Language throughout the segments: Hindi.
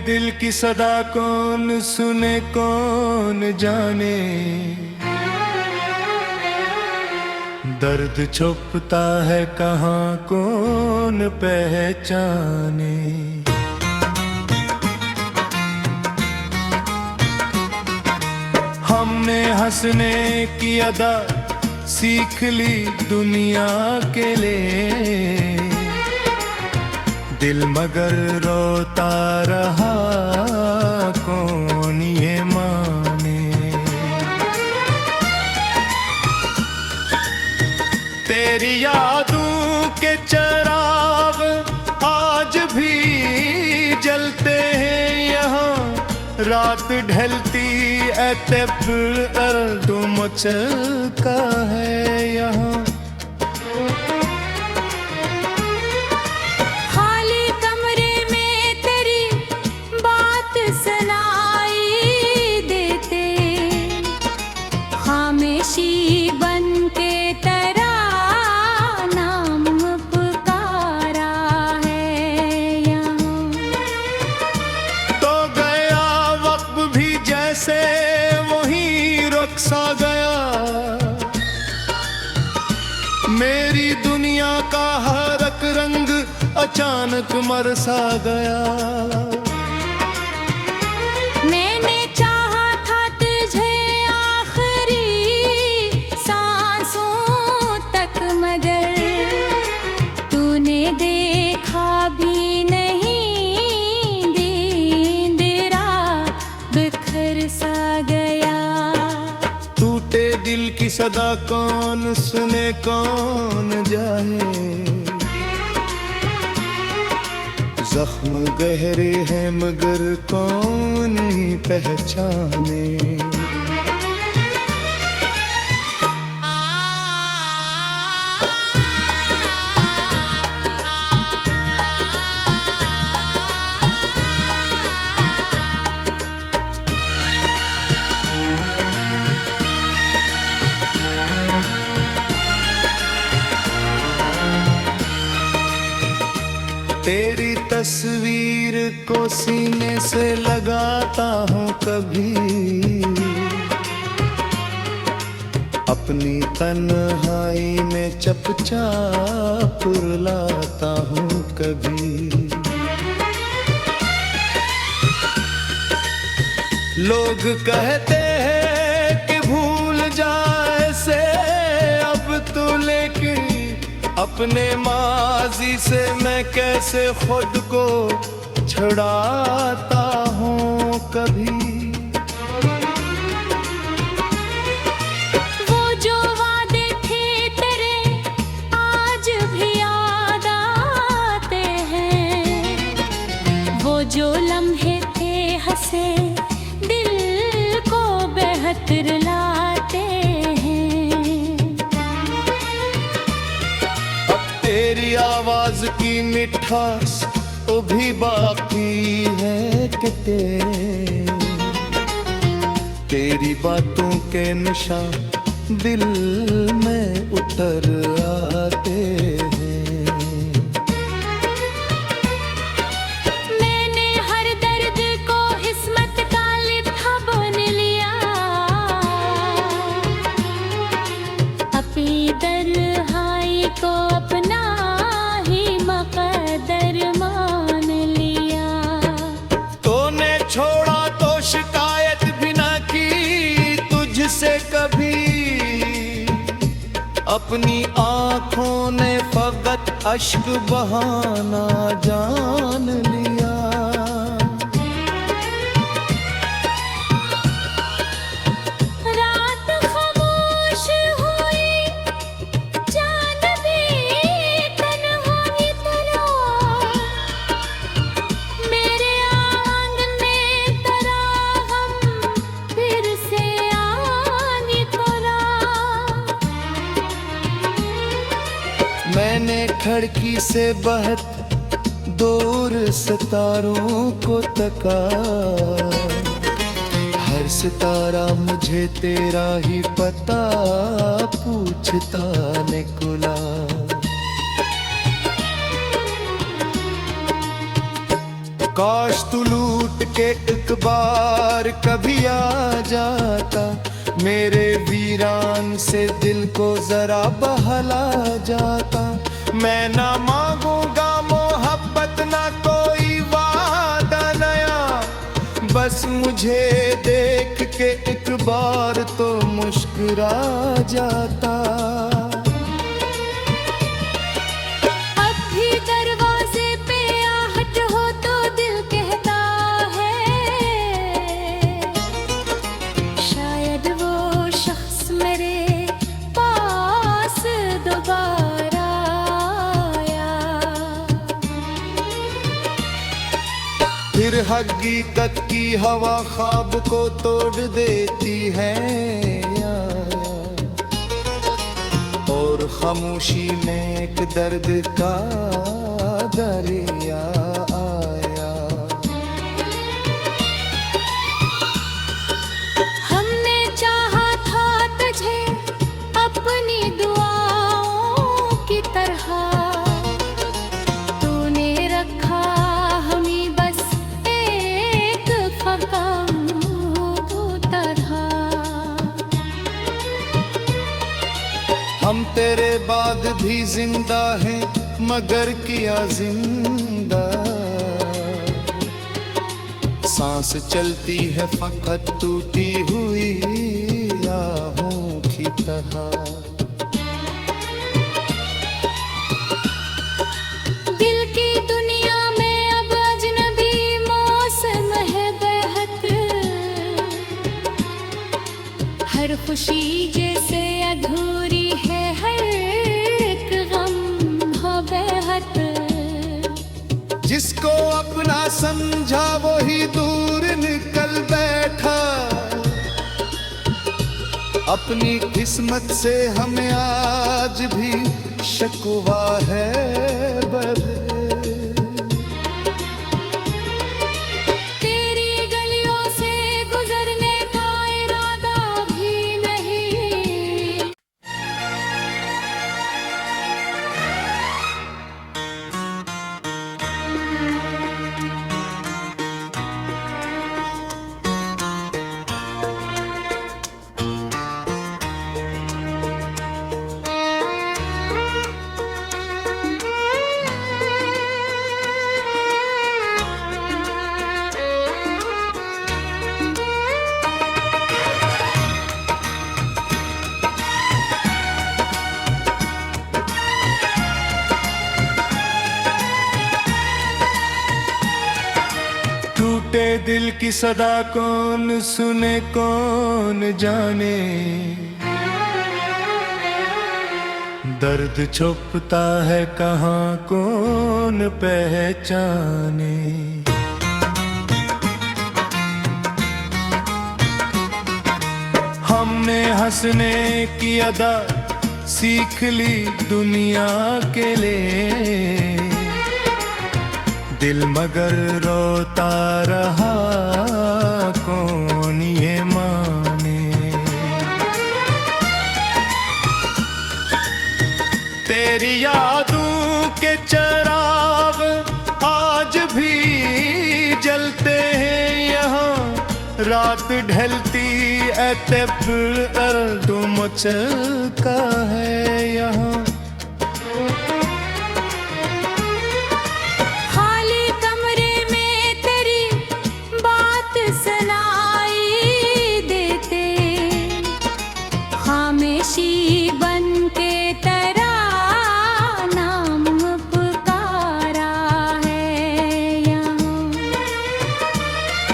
दिल की सदा कौन सुने कौन जाने, दर्द छुपता है कहाँ कौन पहचाने। हमने हंसने की अदा सीख ली दुनिया के लिए, दिल मगर रोता रहा कौन ये माने। तेरी यादों के चिराग आज भी जलते हैं यहाँ, रात ढलती दर्द मचलता है यहाँ। खाली कमरे में तेरी बात सुनाई देते, खामोशी बन के तेरा नाम पुकारा है यहाँ। तो गया वक्त भी जैसे सा गया, मेरी दुनिया का हर एक रंग अचानक मर सा गया। मैंने चाहा था तुझे आखिरी सांसों तक, मगर तूने देखा भी नहीं, दिन रात बिखर सा गया। टूटे दिल की सदा कौन सुने कौन जाए, जख्म गहरे हैं मगर कौन ही पहचाने। तेरी तस्वीर को सीने से लगाता हूँ कभी, अपनी तन्हाई में चपचाप रुलाता हूँ कभी। लोग कहते हैं कि भूल जाए से अब तो, लेकिन अपने माजी से मैं कैसे खुद को छुड़ाता हूँ कभी। वो जो वादे थे तेरे आज भी याद आते हैं, वो जो लम्हे थे हंसे दिल को बेहतर लाते हैं। तेरी आवाज की मिठास वो भी बाकी है कि तेरी बातों के निशान दिल में उतर आते हैं। मैंने हर दर्द को इस्मत का लिखा बुन लिया, अपनी तन्हाई को अपना ही मकदर मान लिया। तूने छोड़ा तो शिकायत भी ना की तुझसे कभी, अपनी आँखों ने फकत अश्क बहाना जान लिया। रात खामोश हुई, चांद भी तन्हाई तरा, मेरे आंगने तरा हम फिर से आने तरा। मैंने खिड़की से बहत दूर सितारों को तका, हर सितारा मुझे तेरा ही पता पूछता निकला। काश तू लूट के एक बार कभी आ जाता, मेरे वीरान से दिल को जरा बहला जाता। मैं ना मांगूंगा मोहब्बत ना कोई वादा नया, बस मुझे देख के एक बार तो मुस्कुरा जाता। अब भी दरवाजे पे आहट हो तो दिल कहता है, शायद वो शख्स मेरे पास दोबारा आया। फिर हकीकत की हवा ख्वाब को तोड़ देती है और खामोशी में एक दर्द का दरिया आया। हमने चाहा था तुझे अपनी दुआओं की तरह, तूने रखा हमें बस एक फकाम तरह। हम तेरे बाद भी जिंदा हैं मगर किया जिंदा, सांस चलती है फकत टूटी हुई राहों की तरह। दिल की दुनिया में अब अजनबी मौसम है बेहद, हर खुशी जैसे अधूरी है, हर एक गम हो बेहद। जिसको अपना समझा वही दूर निकल बैठा, अपनी किस्मत से हमें आज भी शिकवा है बद। तेरी गलियों से गुजरने का इरादा भी नहीं। टूटे दिल की सदा कौन सुने कौन जाने, दर्द छुपता है कहाँ कौन पहचाने। हमने हंसने की अदा सीख ली दुनिया के लिए, दिल मगर रोता रहा कौन ये माने। तेरी यादों के चिराग आज भी जलते हैं यहाँ, रात ढलती दर्द मचलता है यहाँ। बन के तेरा नाम पुकारा है यहाँ।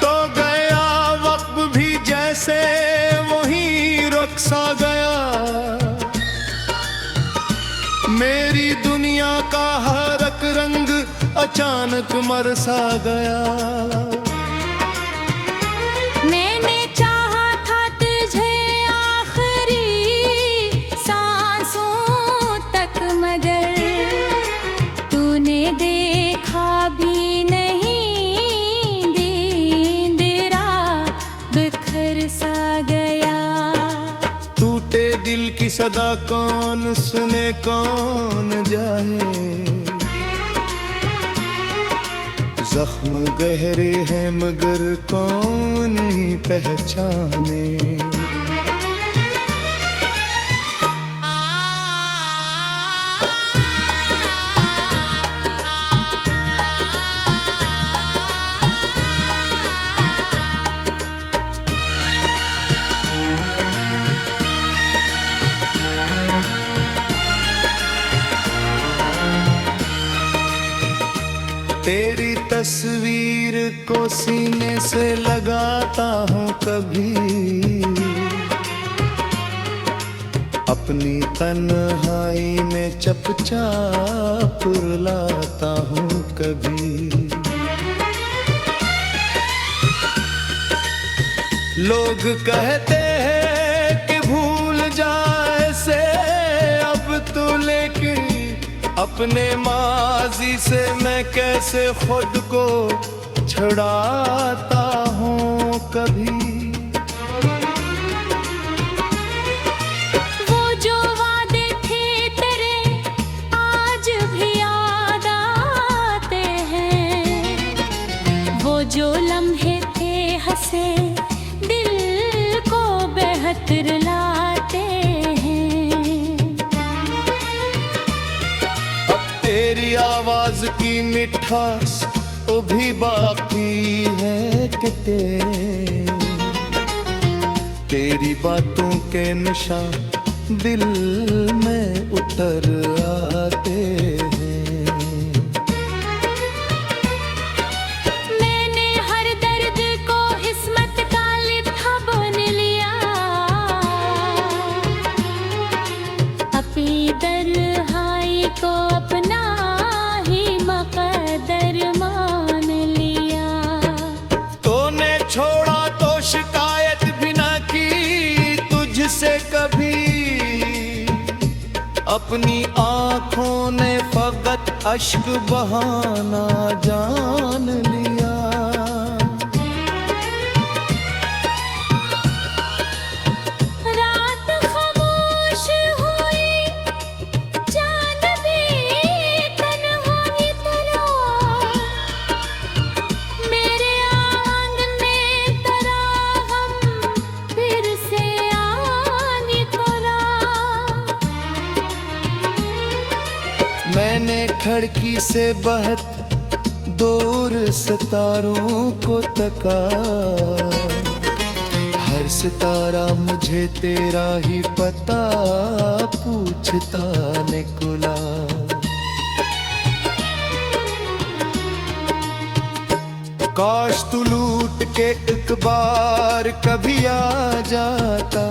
तो गया वक्त भी जैसे वही रुक सा गया, मेरी दुनिया का हर एक रंग अचानक मर सा गया। मैंने चाहा था तुझे आखिरी सांसों तक, मगर तूने देखा भी नहीं, दींदरा बिखर सा गया। टूटे दिल की सदा कौन सुने कौन जाए, जख्म गहरे हैं मगर कौन ही पहचाने। तेरी तस्वीर को सीने से लगाता हूँ कभी, अपनी तन्हाई में चपचाप रुलाता हूँ कभी। लोग कहते हैं कि भूल जाए से अब तो, लेकिन अपने माजी से मैं कैसे खुद को छुड़ाता हूँ कभी। वो जो वादे थे तेरे आज भी याद आते हैं, वो जो लम्हे थे हंसे दिल को बेहद रुलाते हैं। तेरी आवाज की मिठास वो भी बाकी है कि तेरी बातों के निशान दिल में उतर आते हैं। मैंने हर दर्द को इस्मत का लिखा बन लिया, अपनी तन्हाई को अपना ही मकदर मान लिया। तूने छोड़ा तो शिकायत भी ना की तुझसे कभी, अपनी आंखों ने फकत अश्क बहाना जान लिया। रात खामोश हुई, चांद भी तन्हाई तरा, मेरे आंगने तरा हम फिर से आने तरा। मैंने खिड़की से बहत दूर सितारों को तका, हर सितारा मुझे तेरा ही पता पूछता निकला। काश तू लूट के एक बार कभी आ जाता,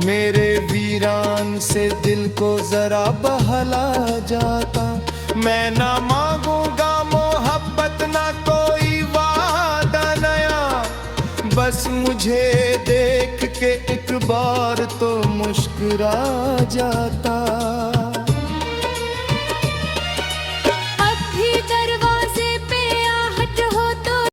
मेरे वीरान से दिल को जरा बहला जाता। मैं ना मांगूंगा मोहब्बत ना कोई वादा नया, बस मुझे देख के एक बार तो मुस्कुरा जाता।